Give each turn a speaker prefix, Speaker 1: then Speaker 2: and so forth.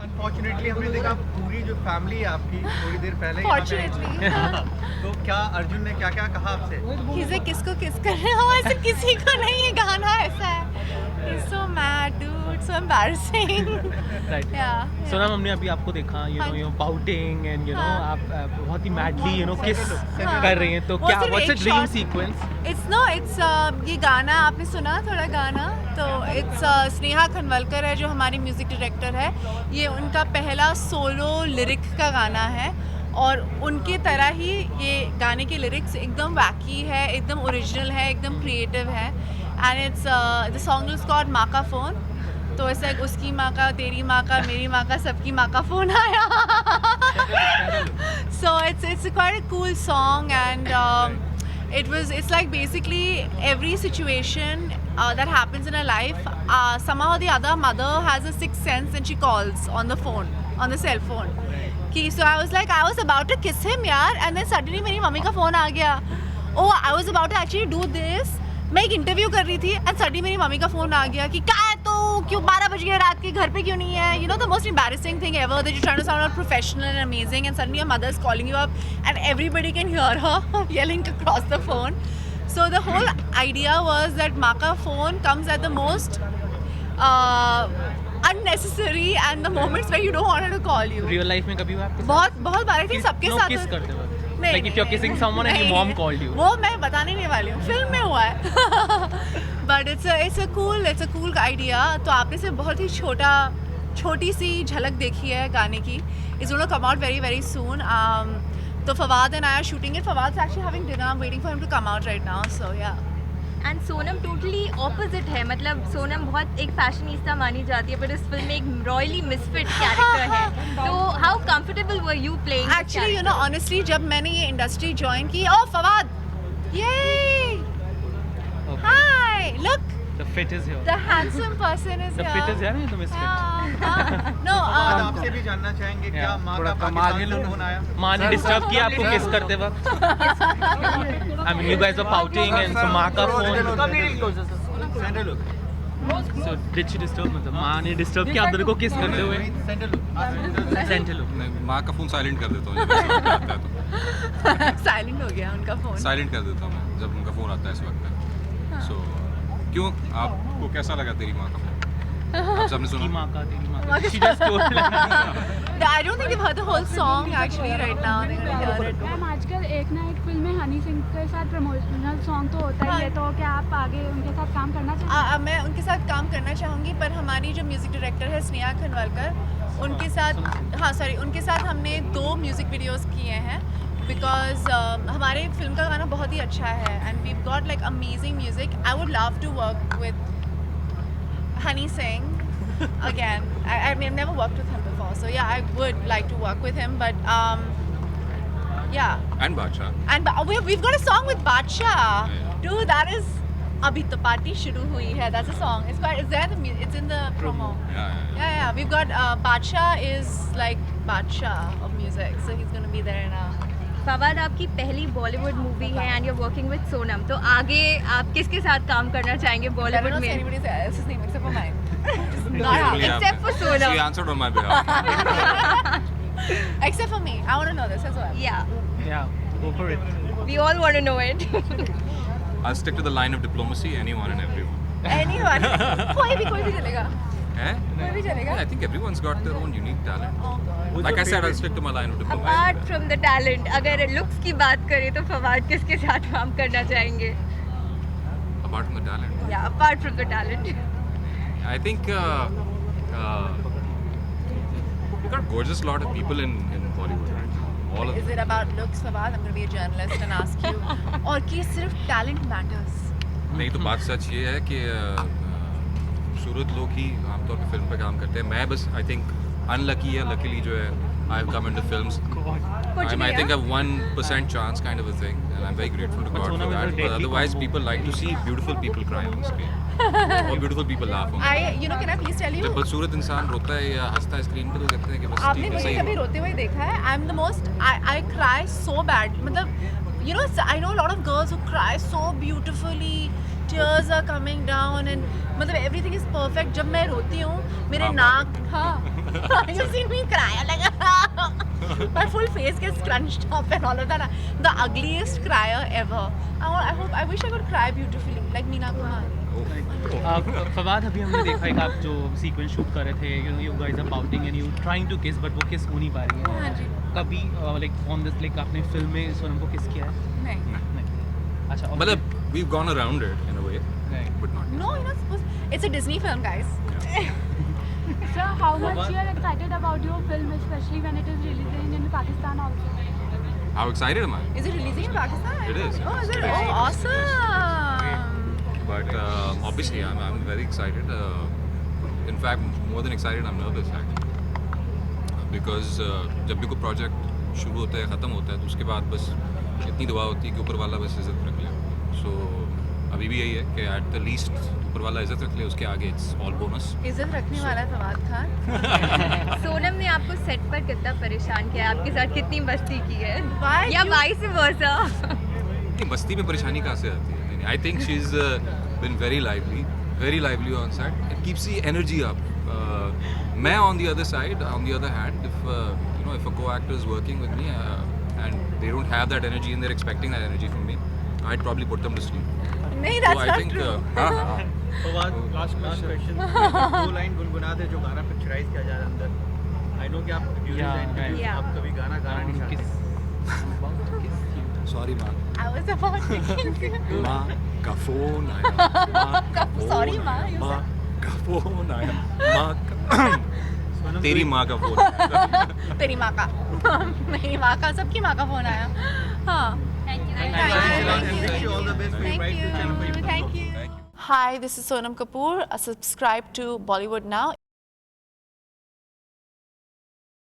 Speaker 1: Unfortunately हमने देखा पूरी जो फैमिली है आपकी थोड़ी देर पहले यहाँ पे आई
Speaker 2: फॉर्चुनेटली
Speaker 1: तो क्या अर्जुन ने क्या क्या कहा आपसे?
Speaker 2: किसे किसको किस कर रहे हो, ऐसे किसी को नहीं है, गाना ऐसा है. He's so mad, dude, so embarrassing.
Speaker 3: Right.
Speaker 2: Yeah.
Speaker 3: Sonam, हमने अभी आपको देखा you know pouting and you know
Speaker 2: हाँ.
Speaker 3: आप बहुत ही मैडली यू नो किस
Speaker 2: हाँ.
Speaker 3: कर रही हैं, तो
Speaker 2: वो
Speaker 3: क्या
Speaker 2: सिर्फ
Speaker 3: व्हाट्स अ
Speaker 2: एक
Speaker 3: ड्रीम
Speaker 2: shot-
Speaker 3: सीक्वेंस?
Speaker 2: It's ये गाना आपने सुना थोड़ा गाना, तो इट्स स्नेहा खनवलकर है जो हमारी म्यूजिक डायरेक्टर है. ये उनका पहला सोलो लिरिक का गाना है और उनके तरह ही ये गाने के लिरिक्स एकदम वैकी है, एकदम ओरिजिनल है, एकदम क्रिएटिव है. And it's the song is called माँ का फ़ोन. तो ऐसा उसकी माँ का, तेरी माँ का, मेरी माँ का, सबकी माँ का फ़ोन आया. So it's quite a cool song, and it's like basically every situation that happens in her life, somehow or the other mother has a sixth sense and she calls on the phone, on the cell phone. So I was about to kiss him yaar, and then suddenly मेरी mummy का phone आ गया. Oh, I was about to actually do this. मैं एक interview कर रही थी and suddenly मेरी mummy का फ़ोन आ गया कि क्या है, तो क्यों 12 बज गए रात के, घर पे क्यों नहीं है. You know the most embarrassing thing ever, that you're trying to sound all professional and amazing and suddenly your mother is calling you up and everybody can hear her yelling across the phone. So the whole idea was that माँ का phone comes at the most unnecessary and the moments where you don't want her to call you.
Speaker 3: Real life में कभी हुआ आपके साथ?
Speaker 2: बहुत बार थी सबके साथ.
Speaker 3: किस करते हो?
Speaker 2: नहीं,
Speaker 3: Like if you're kissing someone and your
Speaker 2: नहीं,
Speaker 3: mom called you.
Speaker 2: वो मैं बताने नहीं वाली हूँ, फिल्म में हुआ है. But it's a cool idea. तो आपने से बहुत ही छोटी सी झलक देखी है गाने की. It's gonna come out very very soon. तो Fawad and I are shooting it. Fawad is actually having dinner. I am waiting for him to come out right now. So yeah.
Speaker 4: And Sonam totally opposite है, मतलब सोनम बहुत एक फैशनिस्ता मानी जाती है, but इस film में एक रॉयली मिसफिट कैरेक्टर है. तो how comfortable were you playing?
Speaker 2: Actually you know honestly जब मैंने ये इंडस्ट्री ज्वाइन की, ओह फवाद, ये
Speaker 3: Okay.
Speaker 2: Hi look,
Speaker 3: The fit is here.
Speaker 2: the handsome person is
Speaker 3: The
Speaker 2: here.
Speaker 3: fit is here, तो misfit.
Speaker 2: No,
Speaker 1: आज आपसे भी जानना चाहेंगे क्या
Speaker 3: Yeah.
Speaker 1: माँ
Speaker 5: थोड़ा
Speaker 1: का
Speaker 5: कमाल
Speaker 1: पाकिस्तान
Speaker 5: ही
Speaker 1: से
Speaker 5: लो।
Speaker 1: फोन आया?
Speaker 3: माँ ने डिस्टर्ब किया आपको किस करते वक्त? I mean, you guys were pouting and so माँ का phone.
Speaker 1: Centre look,
Speaker 3: So did she disturb? मतलब माँ ने डिस्टर्ब किया आप दोनों को किस करते हुए?
Speaker 1: Centre look.
Speaker 3: Center look.
Speaker 5: नहीं, माँ का फ़ोन साइलेंट कर देता हूँ जब ऐसा वक्त आता है तो
Speaker 2: साइलेंट हो गया उनका फोन.
Speaker 5: साइलेंट कर देता हूँ मैं जब उनका फ़ोन आता है इस वक्त में. सो क्यों आपको कैसा लगा तेरी माँ का फ़ोन? आप सबने
Speaker 3: की
Speaker 5: सुना?
Speaker 3: माँ का तेरी माँ का. She just told.
Speaker 2: I don't think they've heard the whole song actually right now. They're gonna hear it.
Speaker 6: Ma'am आजकल एक ना एक फिल्म में हनी सिंह के साथ प्रमोशनल सॉन्ग तो होता ही है, तो क्या आप आगे उनके साथ काम करना चाहेंगे?
Speaker 2: मैं उनके साथ काम करना चाहूँगी, पर हमारी जो म्यूज़िक डायरेक्टर है स्नेहा खनवलकर, उनके साथ उनके साथ हमने 2 म्यूज़िक वीडियोस किए हैं. बिकॉज हमारे फिल्म का गाना बहुत ही अच्छा है and we got like amazing music. I would love to work with Honey Singh again. I mean, I've never worked with him before, so yeah, I would like to work with him, but yeah.
Speaker 5: And बादशाह.
Speaker 2: And we've got a song with Badshah.
Speaker 5: Yeah.
Speaker 2: Dude, that is Abhi to Party Shuru Hui Hai. That's a song. It's there. It's in the promo. Yeah. We've got Badshah is like Badshah of music, so he's gonna be there now.
Speaker 4: Fawad, आपकी पहली Bollywood movie है and you are working with Sonam, तो आगे आप किसके साथ काम करना चाहेंगे
Speaker 2: I don't
Speaker 4: बॉलीवुड
Speaker 2: know
Speaker 4: में?
Speaker 2: anybody else's name except for mine.
Speaker 5: Clearly
Speaker 4: except
Speaker 5: आपने-
Speaker 4: for Sonam.
Speaker 5: She answered on my behalf.
Speaker 2: Except for me. I want to know this as well.
Speaker 4: Yeah,
Speaker 3: Yeah, go for it.
Speaker 4: we all want to know it.
Speaker 5: I'll stick to the line of diplomacy, anyone and everyone.
Speaker 2: Anyone. कोई भी चलेगा.
Speaker 5: Eh?
Speaker 2: कोई भी चलेगा.
Speaker 5: I think everyone's got their own unique talent.
Speaker 2: Oh God.
Speaker 3: Who's
Speaker 5: Like
Speaker 3: your
Speaker 5: I said, I'll
Speaker 3: favorite?
Speaker 5: stick to my line of diplomacy.
Speaker 4: Apart from the talent, अगर looks की बात करें तो फवाद किसके साथ काम करना चाहेंगे?
Speaker 5: Apart from the talent.
Speaker 4: या apart from the talent.
Speaker 5: I think we've got a gorgeous lot of people in Bollywood right now. All of
Speaker 2: Is
Speaker 5: them.
Speaker 2: it about looks, Fawad? I'm going to be a journalist and ask you. और कि सिर्फ talent matters.
Speaker 5: नहीं तो बात सच ये है कि खूबसूरत लोग ही आमतौर पे फिल्म पे काम करते हैं. मैं बस आई थिंक अनलकी या लकीली जो है I have come into films.
Speaker 2: कुछ
Speaker 5: I
Speaker 2: भी
Speaker 5: think
Speaker 2: है.
Speaker 5: a 1% chance kind of a thing, and I'm very grateful to
Speaker 3: But
Speaker 5: God
Speaker 3: Sonam
Speaker 5: for
Speaker 3: is a
Speaker 5: that. But
Speaker 3: deadly
Speaker 5: otherwise,
Speaker 3: combo.
Speaker 5: people like to see beautiful people cry on screen, or beautiful people laugh on screen.
Speaker 2: Can I please tell you?
Speaker 5: जब बदसूरत इंसान रोता है या हंसता है screen पे तो कहते हैं कि बस
Speaker 2: आपने
Speaker 5: ठीक है,
Speaker 2: मुझे
Speaker 5: सही
Speaker 2: कभी
Speaker 5: हो.
Speaker 2: रोते हुए देखा है? I'm the most. I cry so bad. मतलब you know I know a lot of girls who cry so beautifully. Tears are coming down and मतलब everything is perfect. जब मैं रोती हूँ मेरे
Speaker 5: हाँ,
Speaker 2: नाक You seen me cry? Like my full face gets scrunched up and all of that. The ugliest crier ever. I wish I could cry beautifully like Meena Kumari.
Speaker 3: Fawad अभी हमने देखा एक आप जो सीक्वेंस शूट कर रहे थे you guys are pouting and you trying to kiss but वो किस हो नहीं पा रही
Speaker 2: हाँ
Speaker 3: है
Speaker 2: जी।
Speaker 3: कभी like on this like आपने फिल्म में सोनम को किस किया है
Speaker 2: नहीं।
Speaker 3: नहीं अच्छा और
Speaker 5: मतलब we've gone around it in a way,
Speaker 3: Right.
Speaker 5: but not.
Speaker 2: No, you're not supposed. It's a Disney film, guys.
Speaker 6: Sir, how much you are excited about your film, especially when it is releasing in Pakistan also?
Speaker 5: How excited am I?
Speaker 2: Is it releasing in Pakistan?
Speaker 5: It is.
Speaker 2: Oh, is it?
Speaker 5: It is.
Speaker 2: Oh, awesome.
Speaker 5: But obviously, I'm very excited. In fact, more than excited, I'm nervous actually. Because जब भी कोई project शुरू होता है, ख़त्म होता है, तो उसके बाद बस इतनी दुआ होती है कि ऊपर वाला बस इज़्ज़त रख ले. So अभी भी यही है कि at the least ऊपर वाला इज़्ज़त रख ले, उसके आगे it's all bonus.
Speaker 2: इज्जत रखने वाला फवाद खान.
Speaker 4: सोनम ने आपको सेट पर कितना परेशान किया है, आपके साथ कितनी मस्ती की है,
Speaker 2: Why
Speaker 4: या
Speaker 2: you-
Speaker 4: वाइस वर्सा?
Speaker 5: इतनी मस्ती में परेशानी कहाँ से आती है? I think she's been very lively on set. It keeps the energy up. मैं on the other side, on the other hand, if if a co-actor is working with me and they don't have that energy and they're expecting that energy from me, I'd probably put them to sleep.
Speaker 2: नहीं,
Speaker 5: So
Speaker 2: that's
Speaker 5: I
Speaker 2: not
Speaker 5: think
Speaker 2: true.
Speaker 1: Fawad last question 2 line गुनगुना दे जो गाना picturise किया जा रहा है अंदर. I know कि आप
Speaker 3: Yeah, right.
Speaker 4: Yeah.
Speaker 1: आप कभी गाना गाना नहीं
Speaker 3: किस
Speaker 1: चाहते.
Speaker 5: Sorry, ma.
Speaker 2: I was about to kiss you.
Speaker 5: Ma का phone आया.
Speaker 2: Sorry, ma, you
Speaker 5: Ma
Speaker 2: said.
Speaker 5: का phone आया. Ma का
Speaker 1: सोनम
Speaker 5: तेरी माँ का phone.
Speaker 2: तेरी माँ का. मेरी माँ का, सबकी माँ का फोन आया. हाँ.
Speaker 4: Thank you.
Speaker 2: Thank
Speaker 1: Thank
Speaker 2: you.
Speaker 1: you. Wish you all the best for your
Speaker 2: Thank
Speaker 1: bright
Speaker 2: you.
Speaker 1: future and for your
Speaker 2: Thank you. Hi, this is Sonam Kapoor. Subscribe to Bollywood Now.